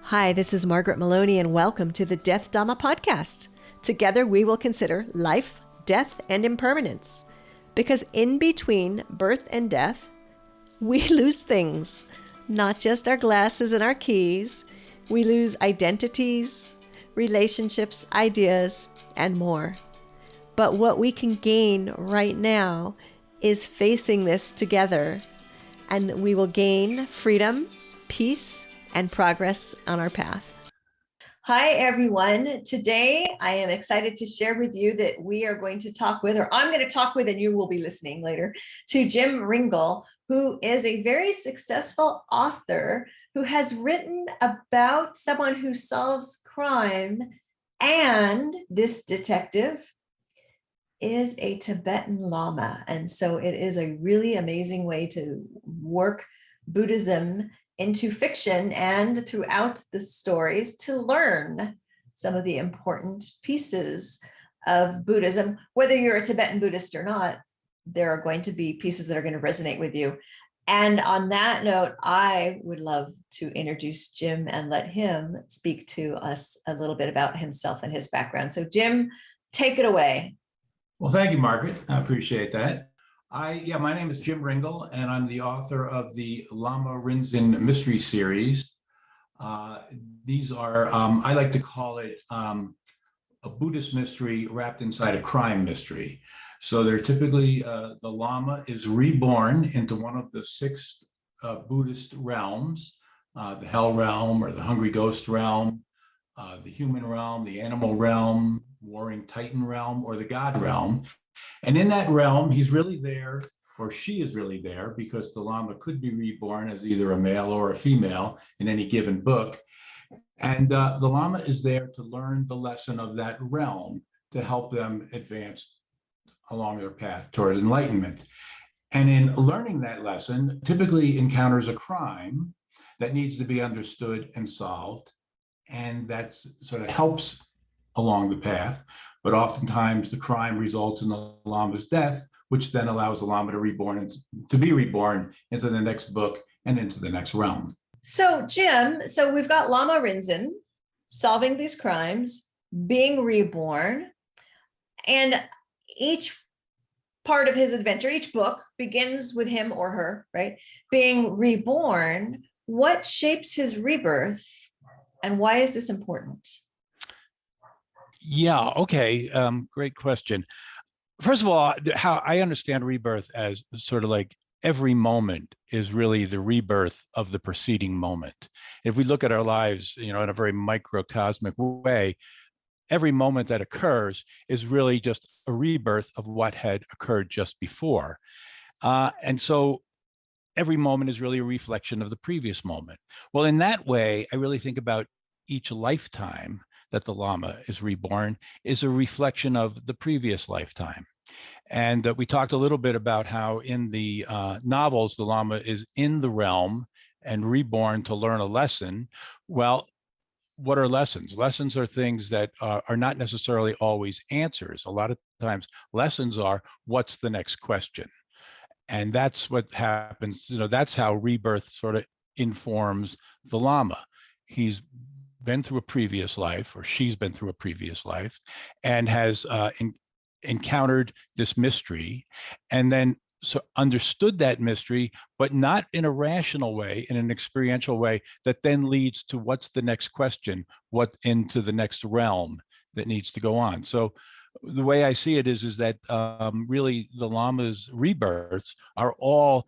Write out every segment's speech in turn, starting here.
Hi, this is Margaret Maloney, and welcome to the Death Dhamma podcast. Together we will consider life, death, and impermanence. Because in between birth and death, we lose things. Not just our glasses and our keys. We lose identities, relationships, ideas, and more. But what we can gain right now is facing this together, and we will gain freedom, peace, and progress on our path. Hi, everyone. Today, I am excited to share with you that we are going to talk with, or I'm going to talk with, and you will be listening later, to Jim Ringel, who is a very successful author who has written about someone who solves crime. And this detective is a Tibetan Lama. And so it is a really amazing way to work Buddhism into fiction and throughout the stories to learn some of the important pieces of Buddhism. Whether you're a Tibetan Buddhist or not, there are going to be pieces that are going to resonate with you. And on that note, I would love to introduce Jim and let him speak to us a little bit about himself and his background. So Jim, take it away. Well, thank you, Margaret. I appreciate that. My name is Jim Ringel, and I'm the author of the Lama Rinzen mystery series. These are, I like to call it a Buddhist mystery wrapped inside a crime mystery. So they're typically, the Lama is reborn into one of the six Buddhist realms, the hell realm or the hungry ghost realm, the human realm, the animal realm, warring Titan realm, or the God realm. And in that realm, he's really there, or she is really there, because the Lama could be reborn as either a male or a female in any given book. And the Lama is there to learn the lesson of that realm to help them advance along their path toward enlightenment. And in learning that lesson, typically encounters a crime that needs to be understood and solved. And that sort of helps along the path, but oftentimes the crime results in the Lama's death, which then allows the Lama to be reborn into the next book and into the next realm. So Jim, we've got Lama Rinzen solving these crimes, being reborn, and each part of his adventure, each book begins with him or her, right? Being reborn. What shapes his rebirth, and why is this important? Yeah, okay. Great question. First of all, how I understand rebirth as sort of like every moment is really the rebirth of the preceding moment. If we look at our lives, in a very microcosmic way, every moment that occurs is really just a rebirth of what had occurred just before. And so every moment is really a reflection of the previous moment. Well, in that way, I really think about each lifetime that the Lama is reborn is a reflection of the previous lifetime. And we talked a little bit about how in the novels, the Lama is in the realm and reborn to learn a lesson. Well, what are lessons? Lessons are things that are not necessarily always answers. A lot of times lessons are, what's the next question? And that's what happens. That's how rebirth sort of informs the Lama. He's been through a previous life, or she's been through a previous life, and has encountered this mystery, and then understood that mystery, but not in a rational way, in an experiential way that then leads to what's the next question, what into the next realm that needs to go on. So the way I see it is that really the Lama's rebirths are all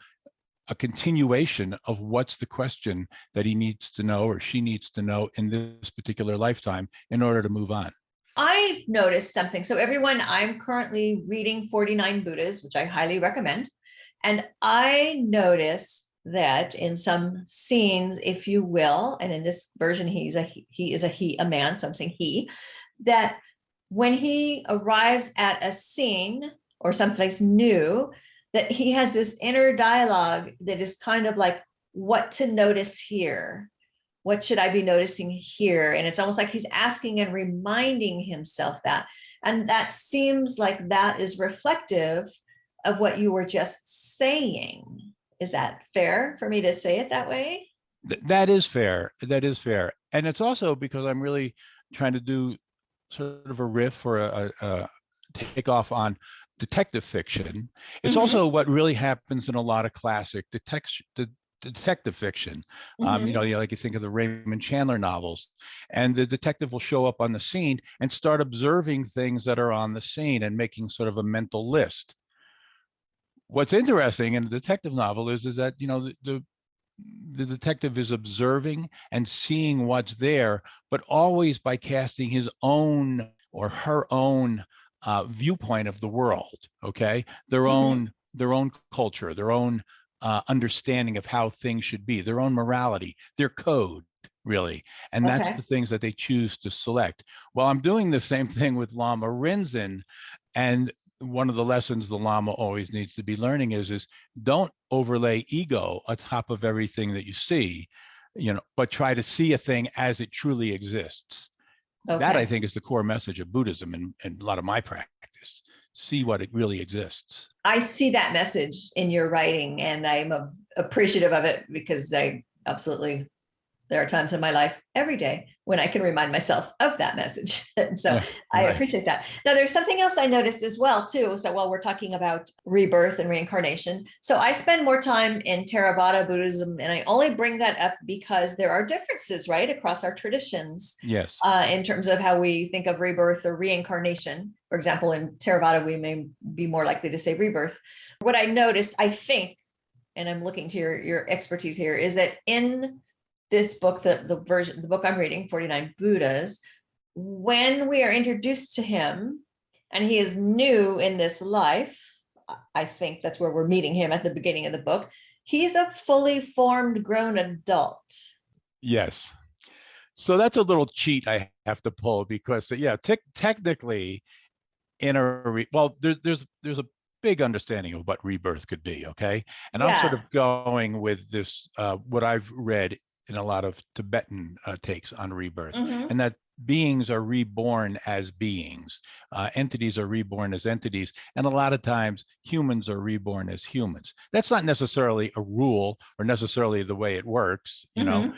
a continuation of what's the question that he needs to know or she needs to know in this particular lifetime in order to move on. I've noticed something. So everyone, I'm currently reading 49 Buddhas, which I highly recommend. And I notice that in some scenes, if you will, and in this version, he is a man, so I'm saying he, that when he arrives at a scene or someplace new, that he has this inner dialogue that is kind of like, what to notice here? What should I be noticing here? And it's almost like he's asking and reminding himself that. And that seems like that is reflective of what you were just saying. Is that fair for me to say it that way? That is fair. That is fair. And it's also because I'm really trying to do sort of a riff or a takeoff on detective fiction. It's Mm-hmm. also what really happens in a lot of classic detective fiction. Mm-hmm. Like you think of the Raymond Chandler novels, and the detective will show up on the scene and start observing things that are on the scene and making sort of a mental list. What's interesting in a detective novel is that the detective is observing and seeing what's there, but always by casting his own or her own viewpoint of the world. Okay, Mm-hmm. their own culture, their own understanding of how things should be, their own morality, their code, really. And that's Okay. the things that they choose to select. Well, I'm doing the same thing with Lama Rinzen, and one of the lessons the Lama always needs to be learning is don't overlay ego atop of everything that you see, but try to see a thing as it truly exists. That, I Okay. think, is the core message of Buddhism and a lot of my practice. See what it really exists. I see that message in your writing, and I'm appreciative of it because I absolutely, there are times in my life every day when I can remind myself of that message. And so I Right. appreciate that. Now, there's something else I noticed as well, too. So while we're talking about rebirth and reincarnation, so I spend more time in Theravada Buddhism, and I only bring that up because there are differences, right, across our traditions Yes. in terms of how we think of rebirth or reincarnation. For example, in Theravada, we may be more likely to say rebirth. What I noticed, I think, and I'm looking to your expertise here, is that in this book, the book I'm reading, 49 Buddhas, when we are introduced to him and he is new in this life, I think that's where we're meeting him at the beginning of the book. He's a fully formed grown adult. Yes. So that's a little cheat I have to pull because, yeah, technically, there's a big understanding of what rebirth could be. Okay, and I'm sort of Yes. going with this what I've read in a lot of Tibetan takes on rebirth, Mm-hmm. and that beings are reborn as beings, entities are reborn as entities, and a lot of times humans are reborn as humans. That's not necessarily a rule or necessarily the way it works, Mm-hmm.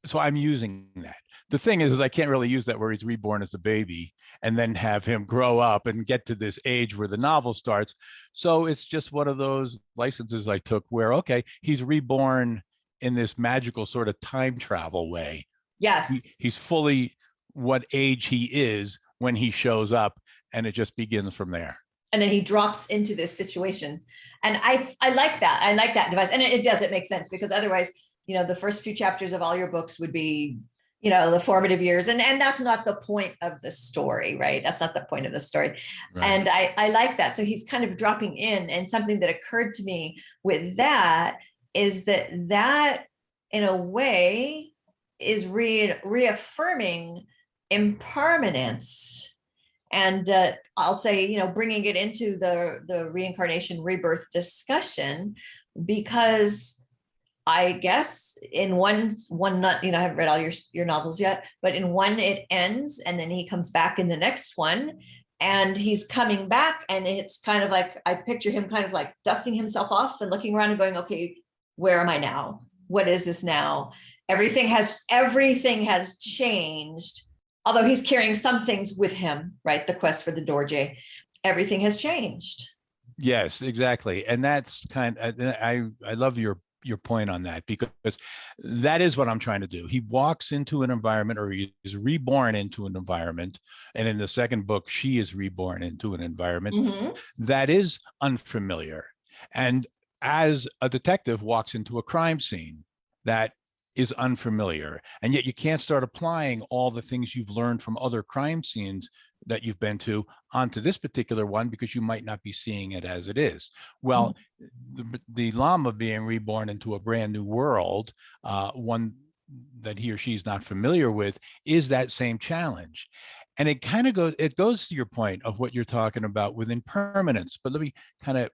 so I'm using that. The thing is I can't really use that where he's reborn as a baby and then have him grow up and get to this age where the novel starts. So it's just one of those licenses I took where, okay, he's reborn in this magical sort of time travel way. Yes. He's fully what age he is when he shows up, and it just begins from there. And then he drops into this situation. And I like that. I like that device. And it makes sense because otherwise, the first few chapters of all your books would be, the formative years. And that's not the point of the story, right? That's not the point of the story. Right. And I like that. So he's kind of dropping in. And something that occurred to me with that is that in a way is reaffirming impermanence. And I'll say, bringing it into the reincarnation rebirth discussion, because I guess in one not, I haven't read all your novels yet, but in one it ends and then he comes back in the next one, and he's coming back, and it's kind of like I picture him kind of like dusting himself off and looking around and going, okay, where am I now? What is this now? Everything has changed, although he's carrying some things with him, right? The quest for the Dorje, everything has changed. Yes, exactly. And that's I love your point on that, because that is what I'm trying to do. He walks into an environment, or he is reborn into an environment, and in the second book she is reborn into an environment Mm-hmm. that is unfamiliar, and as a detective walks into a crime scene that is unfamiliar, and yet you can't start applying all the things you've learned from other crime scenes that you've been to onto this particular one, because you might not be seeing it as it is. Well, the Lama being reborn into a brand new world, one that he or she's not familiar with, is that same challenge. And it goes to your point of what you're talking about with impermanence. But let me kind of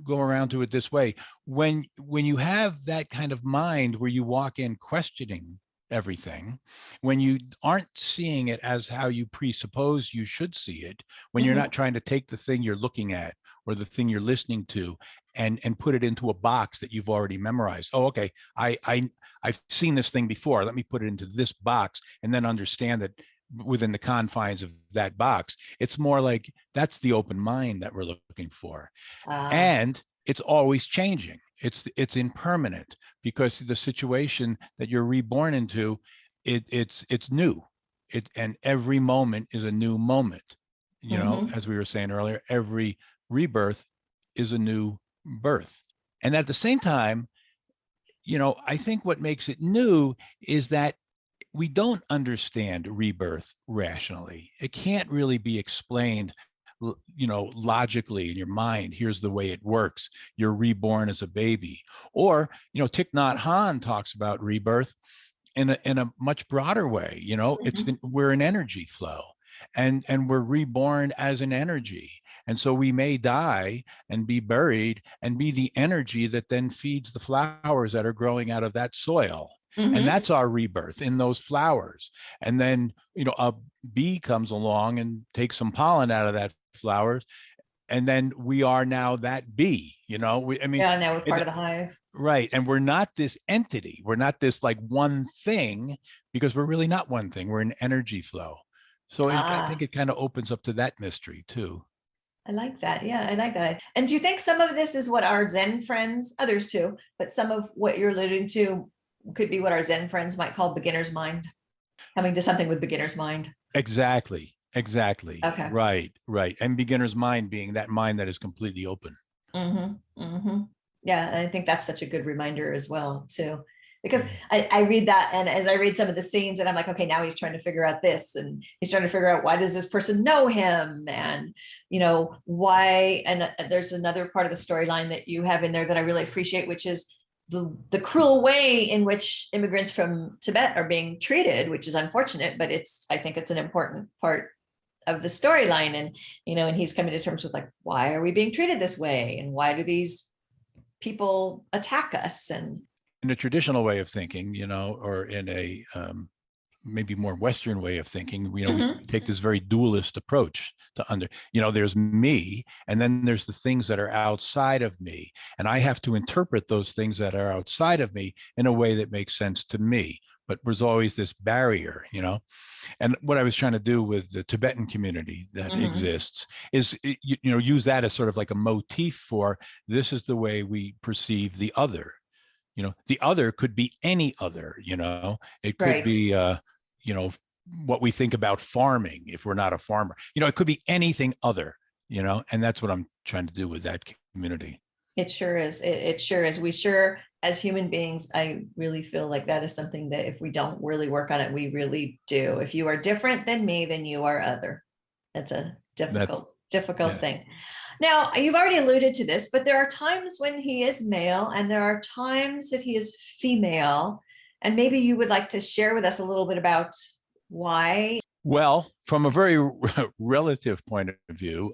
go around to it this way. When you have that kind of mind where you walk in questioning everything, when you aren't seeing it as how you presuppose you should see it, when you're not Mm-hmm. trying to take the thing you're looking at or the thing you're listening to and put it into a box that you've already memorized. Oh, okay, I've seen this thing before. Let me put it into this box and then understand it within the confines of that box. It's more like that's the open mind that we're looking for. And it's always changing. It's impermanent, because the situation that you're reborn into, it's new. And every moment is a new moment. You know, as we were saying earlier, every rebirth is a new birth. And at the same time, you know, I think what makes it new is that we don't understand rebirth rationally. It can't really be explained, you know, logically in your mind. Here's the way it works. You're reborn as a baby. Or, you know, Thich Nhat Hanh talks about rebirth in a much broader way. You know, we're an energy flow, and we're reborn as an energy. And so we may die and be buried and be the energy that then feeds the flowers that are growing out of that soil. And that's our rebirth in those flowers. And then, you know, a bee comes along and takes some pollen out of that flowers. And then we are now that bee, you know, now we're part of the hive. Right. And we're not this entity. We're not this like one thing, because we're really not one thing. We're an energy flow. So I think it kind of opens up to that mystery too. I like that. Yeah, I like that. And do you think some of this is what our Zen friends, others too, but some of what you're alluding to could be what our Zen friends might call beginner's mind, coming to something with beginner's mind? Exactly. Okay. Right. And beginner's mind being that mind that is completely open. Yeah, and I think that's such a good reminder as well too, because I read that, and as I read some of the scenes, and I'm like, okay, now he's trying to figure out this, and he's trying to figure out, why does this person know him, and you know why. And there's another part of the storyline that you have in there that I really appreciate, which is the cruel way in which immigrants from Tibet are being treated, which is unfortunate, but I think it's an important part of the storyline. And you know, and he's coming to terms with, like, why are we being treated this way, and why do these people attack us? And in a traditional way of thinking, you know, or in a maybe more Western way of thinking, you know, we take this very dualist approach to you know, there's me, and then there's the things that are outside of me. And I have to interpret those things that are outside of me in a way that makes sense to me. But there's always this barrier, you know. And what I was trying to do with the Tibetan community that exists is, you know, use that as sort of like a motif for, this is the way we perceive the other. You know, the other could be any other, you know, it could be, you know, what we think about farming if we're not a farmer. You know, it could be anything other, you know, and that's what I'm trying to do with that community. It sure is. It sure is. We sure, as human beings, I really feel like that is something that if we don't really work on it, we really do. If you are different than me, then you are other. That's a difficult thing. Now, you've already alluded to this, but there are times when he is male and there are times that he is female. And maybe you would like to share with us a little bit about why. Well, from a very relative point of view,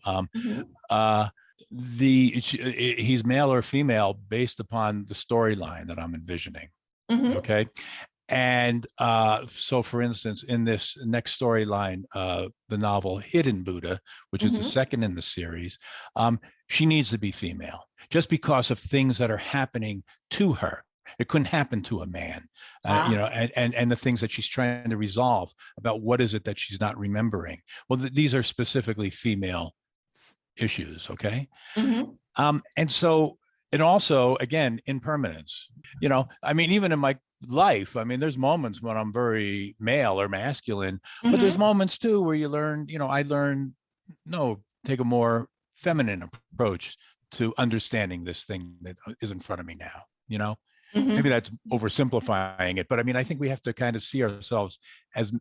he's male or female based upon the storyline that I'm envisioning. Okay. And so, for instance, in this next storyline, the novel Hidden Buddha, which is the second in the series, she needs to be female just because of things that are happening to her. It couldn't happen to a man, you know, and the things that she's trying to resolve about what is it that she's not remembering. Well, these are specifically female issues. Okay. And so, and also, again, impermanence, you know, I mean, even in my life, I mean, there's moments when I'm very male or masculine, but there's moments too where you learn, you know, I learn, no, take a more feminine approach to understanding this thing that is in front of me now, you know. Maybe that's oversimplifying it, but I mean, I think we have to kind of see ourselves as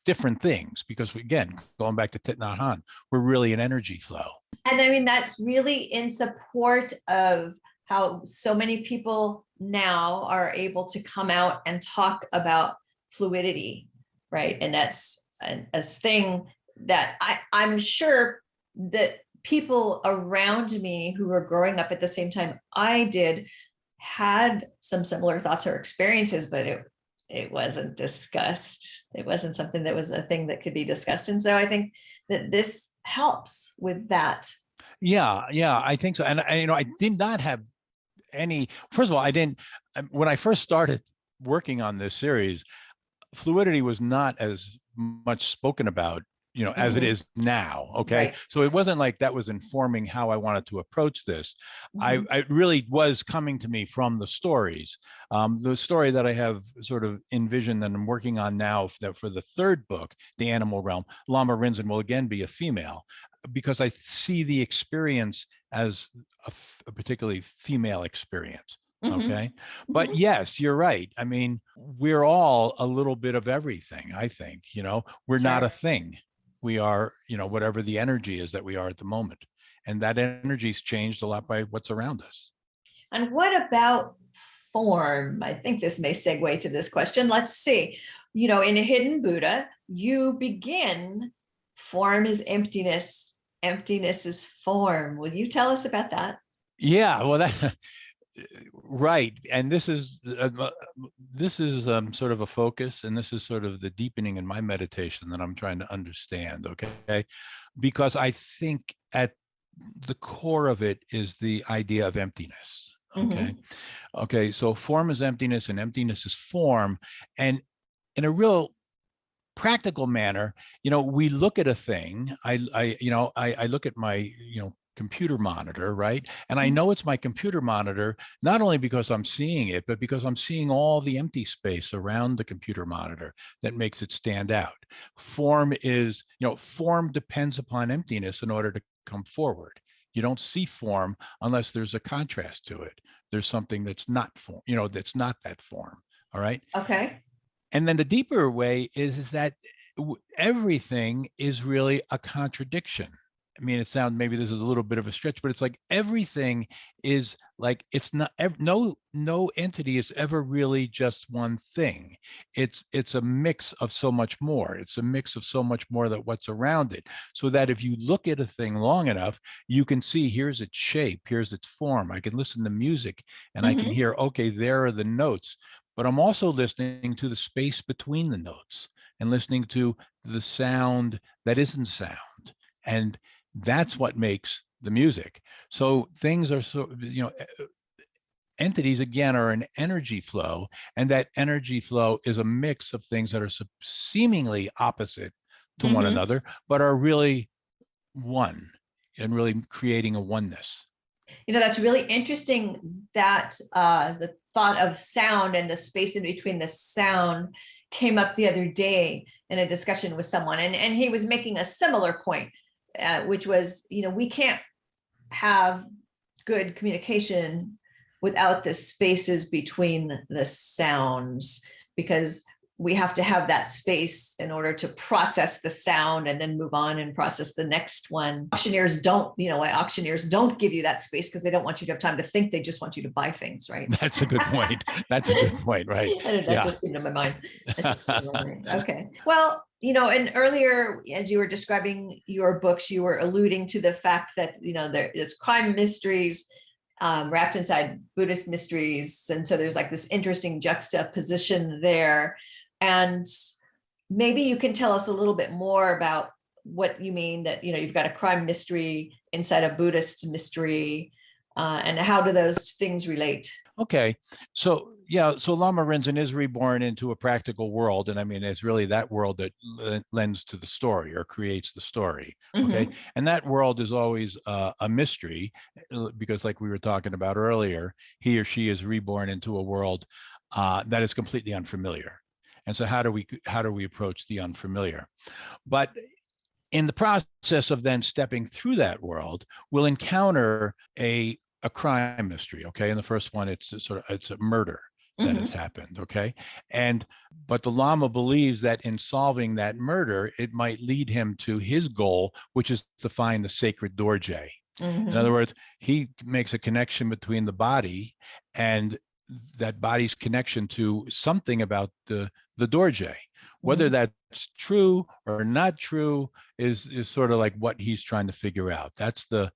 different things, because again, going back to Thich Nhat Hanh, we're really an energy flow. And I mean, that's really in support of how so many people now are able to come out and talk about fluidity, right? And that's a thing that I'm sure that people around me who were growing up at the same time I did had some similar thoughts or experiences, but it wasn't discussed. It wasn't something that was a thing that could be discussed. And so I think that this helps with that. Yeah, I think so. And you know, I did not have any, first of all, I didn't, when I first started working on this series, fluidity was not as much spoken about, as it is now. Okay. Right. So it wasn't like that was informing how I wanted to approach this. Mhm. I really was coming to me from the stories. The story that I have sort of envisioned and I'm working on now for the third book, The Animal Realm, Lama Rinzen will again be a female, because I see the experience as a particularly female experience. Mhm. Okay. But Mhm. yes, you're right. I mean, we're all a little bit of everything, I think. We're not Sure. a thing. We are, whatever the energy is that we are at the moment. And that energy's changed a lot by what's around us. And what about form? I think this may segue to this question. Let's see. In a hidden Buddha, you begin form is emptiness, emptiness is form. Will you tell us about that? Yeah, well, that right. And this is sort of a focus, and this is sort of the deepening in my meditation that I'm trying to understand. Okay, because I think at the core of it is the idea of emptiness. Okay. Mm-hmm. Okay. So form is emptiness and emptiness is form. And in a real practical manner, we look at a thing. I look at my, computer monitor, right? And I know it's my computer monitor, not only because I'm seeing it, but because I'm seeing all the empty space around the computer monitor that makes it stand out. Form depends upon emptiness in order to come forward. You don't see form unless there's a contrast to it. There's something that's not form, that's not that form. All right. Okay. And then the deeper way is that everything is really a contradiction. I mean, maybe this is a little bit of a stretch, but it's like everything is like, it's not, no entity is ever really just one thing. It's a mix of so much more. It's a mix of so much more that what's around it. So that if you look at a thing long enough, you can see, here's its shape, here's its form. I can listen to music and I can Mm-hmm. hear, okay, there are the notes, but I'm also listening to the space between the notes and listening to the sound that isn't sound. And that's what makes the music. So things are entities again are an energy flow, and that energy flow is a mix of things that are seemingly opposite to one Mm-hmm. another, but are really one and really creating a oneness. That's really interesting that the thought of sound and the space in between the sound came up the other day in a discussion with someone. And he was making a similar point, which was, we can't have good communication without the spaces between the sounds, because we have to have that space in order to process the sound and then move on and process the next one. Auctioneers don't, why auctioneers don't give you that space, because they don't want you to have time to think. They just want you to buy things, right? That's a good point. That's a good point, right? That Yeah. just came to my mind. That just came to my mind. Okay. Well, and earlier, as you were describing your books, you were alluding to the fact that, there's crime mysteries wrapped inside Buddhist mysteries. And so there's like this interesting juxtaposition there. And maybe you can tell us a little bit more about what you mean that, you've got a crime mystery inside a Buddhist mystery, and how do those things relate? Okay. So yeah, so Lama Rinzen is reborn into a practical world. And I mean, it's really that world that lends to the story or creates the story. Okay. Mm-hmm. And that world is always a mystery, because like we were talking about earlier, he or she is reborn into a world that is completely unfamiliar. And so how do we approach the unfamiliar? But in the process of then stepping through that world, we'll encounter a crime mystery. Okay. In the first one, it's a murder that has Mm-hmm. happened. Okay. But the Lama believes that in solving that murder, it might lead him to his goal, which is to find the sacred dorje. In other Mm-hmm. words, he makes a connection between the body and that body's connection to something about the dorje. Whether Mm-hmm. that's true or not true is sort of like what he's trying to figure out. That's the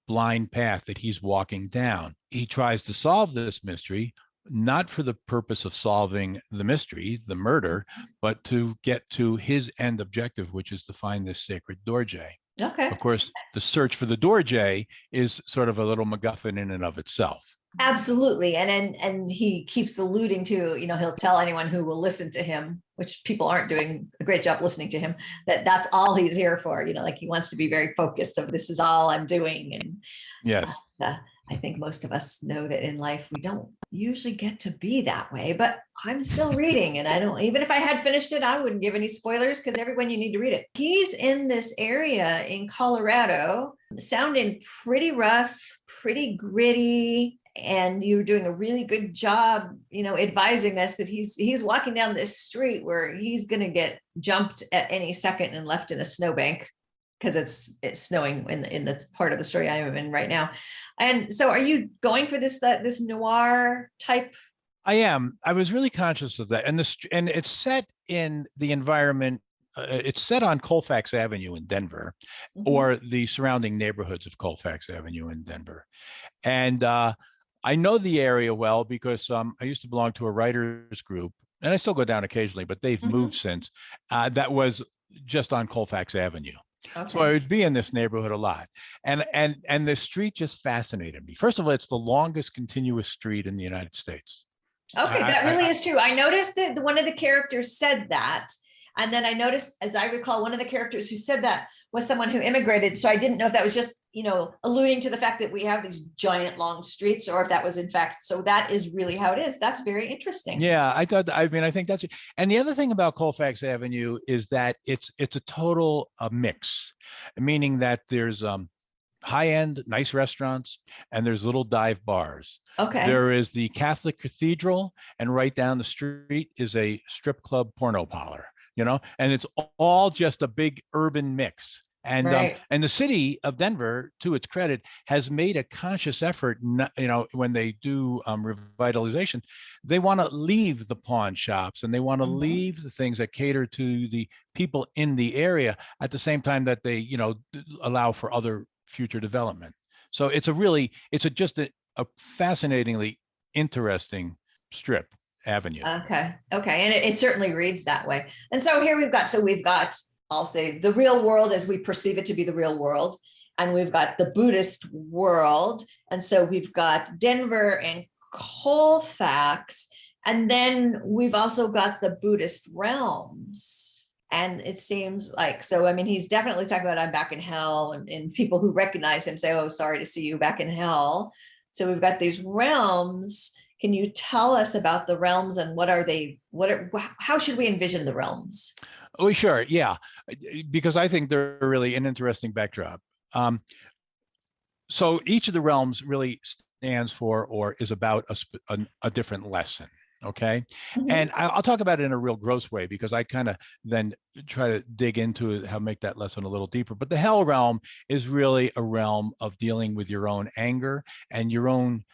blind path that he's walking down. He tries to solve this mystery, not for the purpose of solving the mystery, the murder, but to get to his end objective, which is to find this sacred dorje. Okay. Of course, the search for the Dorje is sort of a little MacGuffin in and of itself. Absolutely. And he keeps alluding to, he'll tell anyone who will listen to him, which people aren't doing a great job listening to him, that that's all he's here for. Like he wants to be very focused of this is all I'm doing. And Yes. I think most of us know that in life we don't usually get to be that way, but I'm still reading, and I don't, even if I had finished it, I wouldn't give any spoilers because everyone, you need to read it. He's in this area in Colorado, sounding pretty rough, pretty gritty. And you're doing a really good job, advising us that he's walking down this street where he's going to get jumped at any second and left in a snowbank because it's snowing in the part of the story I am in right now. And so, are you going for this noir type? I am. I was really conscious of that, and it's set in the environment. It's set on Colfax Avenue in Denver, or the surrounding neighborhoods of Colfax Avenue in Denver, and I know the area well because I used to belong to a writers group, and I still go down occasionally, but they've moved since. That was just on Colfax Avenue. Okay. So I would be in this neighborhood a lot. And the street just fascinated me. First of all, it's the longest continuous street in the United States. Okay, that really is true. I noticed that one of the characters said that. And then I noticed, as I recall, one of the characters who said that was someone who immigrated. So I didn't know if that was just, alluding to the fact that we have these giant long streets, or if that was in fact, so that is really how it is. That's very interesting. Yeah, I think that's it. And the other thing about Colfax Avenue is that it's a total mix, meaning that there's high-end, nice restaurants, and there's little dive bars. Okay. There is the Catholic Cathedral, and right down the street is a strip club porno parlor. And it's all just a big urban mix. And right. And the city of Denver, to its credit, has made a conscious effort. When they do revitalization, they want to leave the pawn shops and they want to leave the things that cater to the people in the area at the same time that they, allow for other future development. So it's just a fascinatingly interesting strip avenue. Okay. And it certainly reads that way. And so here we've got, I'll say, the real world as we perceive it to be the real world. And we've got the Buddhist world. And so we've got Denver and Colfax. And then we've also got the Buddhist realms. And it seems like, he's definitely talking about I'm back in hell, and people who recognize him say, oh, sorry to see you back in hell. So we've got these realms. Can you tell us about the realms and what are they? How should we envision the realms? Oh, sure. Yeah. Because I think they're really an interesting backdrop. So each of the realms really stands for or is about a different lesson. Okay. And I'll talk about it in a real gross way because I kind of then try to dig into it, how to make that lesson a little deeper. But the hell realm is really a realm of dealing with your own anger and your own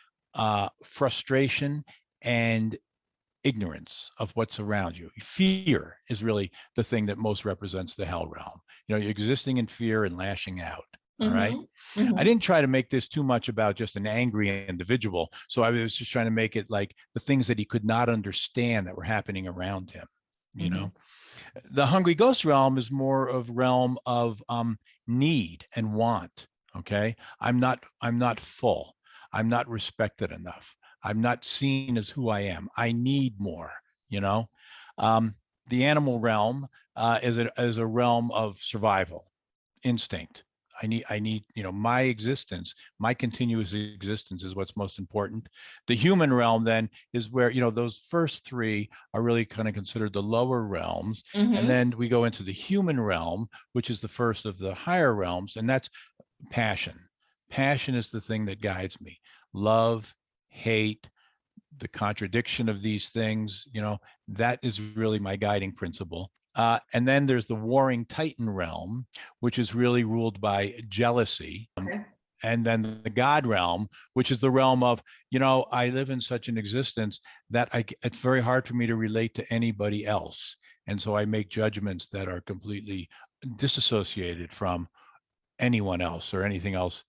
frustration and ignorance of what's around you. Fear is really the thing that most represents the hell realm. You're existing in fear and lashing out. All right. I didn't try to make this too much about just an angry individual. So I was just trying to make it like the things that he could not understand that were happening around him. The hungry ghost realm is more of realm of need and want. Okay. I'm not full. I'm not respected enough. I'm not seen as who I am. I need more, The animal realm is a realm of survival, instinct. I need, my existence, my continuous existence is what's most important. The human realm then is where, those first three are really kind of considered the lower realms. And then we go into the human realm, which is the first of the higher realms. And that's passion. Passion is the thing that guides me. Love, hate, the contradiction of these things, that is really my guiding principle. And then there's the warring Titan realm, which is really ruled by jealousy. And then the God realm, which is the realm of, I live in such an existence that it's very hard for me to relate to anybody else. And so I make judgments that are completely disassociated from anyone else or anything else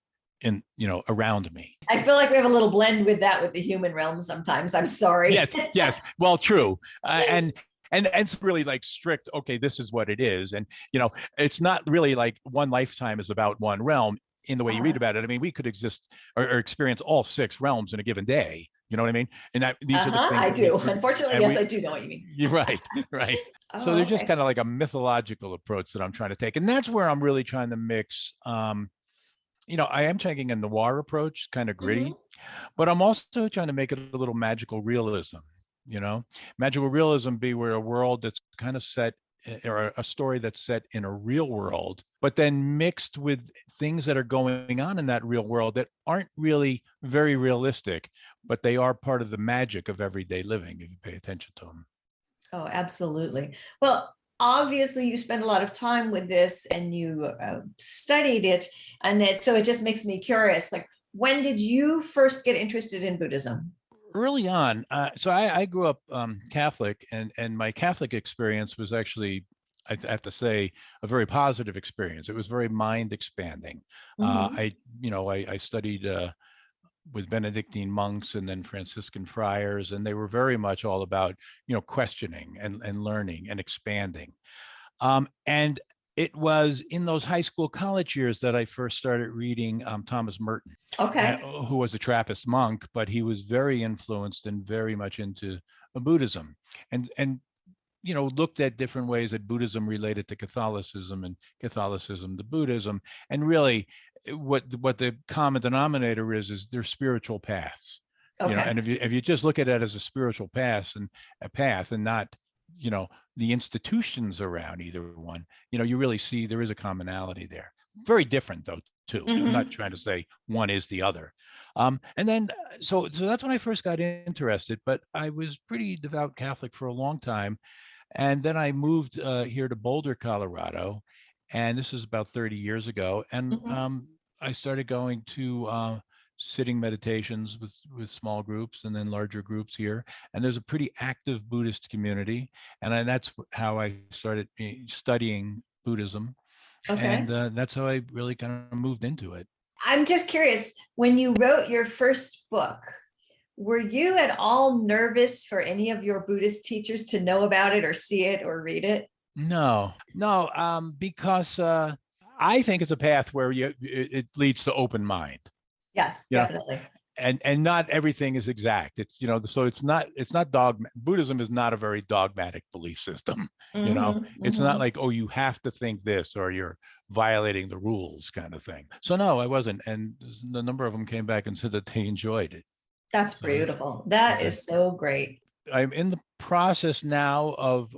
around me. I feel like we have a little blend with that with the human realm sometimes. I'm sorry. Yes. Well, true. And it's really like strict, okay, this is what it is. And, it's not really like one lifetime is about one realm in the way you read about it. I mean, we could exist or experience all 6 realms in a given day. You know what I mean? And these are the things I that we, do. Unfortunately, yes, I do know what you mean. you're right, right. So Oh, there's just okay. kind of like a mythological approach that I'm trying to take. And that's where I'm really trying to mix, I am taking a noir approach, kind of gritty, Hmm. but I'm also trying to make it a little magical realism, you know, magical realism be where a world that's kind of set or a story that's set in a real world, but then mixed with things that are going on in that real world that aren't really very realistic, but they are part of the magic of everyday living if you pay attention to them. Oh, absolutely. Well, obviously, you spend a lot of time with this and you studied it, and so it just makes me curious. Like, when did you first get interested in Buddhism? Early on, so I grew up Catholic, and my Catholic experience was actually, I have to say, a very positive experience. It was very mind expanding. Hmm. I studied with Benedictine monks and then Franciscan friars, and they were very much all about questioning and learning and expanding. And it was in those high school, college years that I first started reading Thomas Merton, Okay. who was a Trappist monk, but he was very influenced and very much into Buddhism, and looked at different ways that Buddhism related to Catholicism and Catholicism to Buddhism, and really what the common denominator is they're spiritual paths. Okay. And if you just look at it as a spiritual path and not the institutions around either one, you really see there is a commonality there. Very different though too. I'm not Hmm. trying to say one is the other. And then so that's when I first got interested, but I was pretty devout Catholic for a long time. And then I moved here to Boulder, Colorado, and this is about 30 years ago. And Hmm. I started going to sitting meditations with small groups and then larger groups here. And there's a pretty active Buddhist community, and that's how I started studying Buddhism, and Okay. that's how I really kind of moved into it. I'm just curious, when you wrote your first book, were you at all nervous for any of your Buddhist teachers to know about it or see it or read it? No, no, because I think it's a path where it leads to open mind. Yes, You know, definitely. and not everything is exact. It's so it's not dogma. Buddhism is not a very dogmatic belief system. Hmm. It's not Hmm. like, oh, you have to think this or you're violating the rules kind of thing. So no, I wasn't, and the number of them came back and said that they enjoyed it. That's So beautiful. That yeah. is so great. I'm in the process now of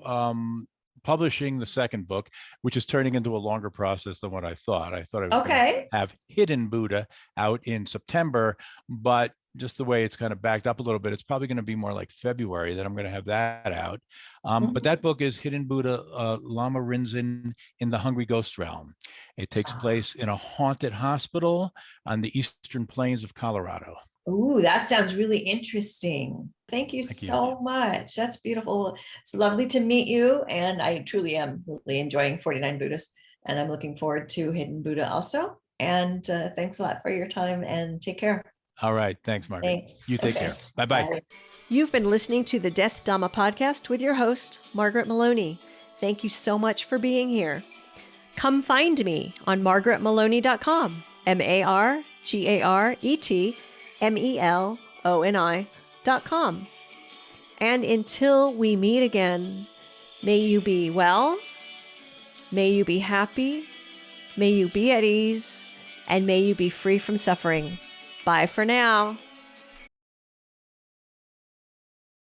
publishing the second book, which is turning into a longer process than what I thought. I thought I was going to Okay. have Hidden Buddha out in September, but just the way it's kind of backed up a little bit, it's probably going to be more like February that I'm going to have that out. But that Mhm. book is Hidden Buddha, Lama Rinzen in the Hungry Ghost Realm. It takes Ah. place in a haunted hospital on the eastern plains of Colorado. Ooh, that sounds really interesting. Thank you Thank you. so much. That's beautiful. It's lovely to meet you. And I truly am really enjoying 49 Buddhists. And I'm looking forward to Hidden Buddha also. And thanks a lot for your time and take care. All right. Thanks, Margaret. Thanks. You take Okay. care. Bye bye. Bye. You've been listening to the Death Dhamma podcast with your host, Margaret Maloney. Thank you so much for being here. Come find me on margaretmaloney.com, margaretmeloni.com. And until we meet again, may you be well, may you be happy, may you be at ease, and may you be free from suffering. Bye for now.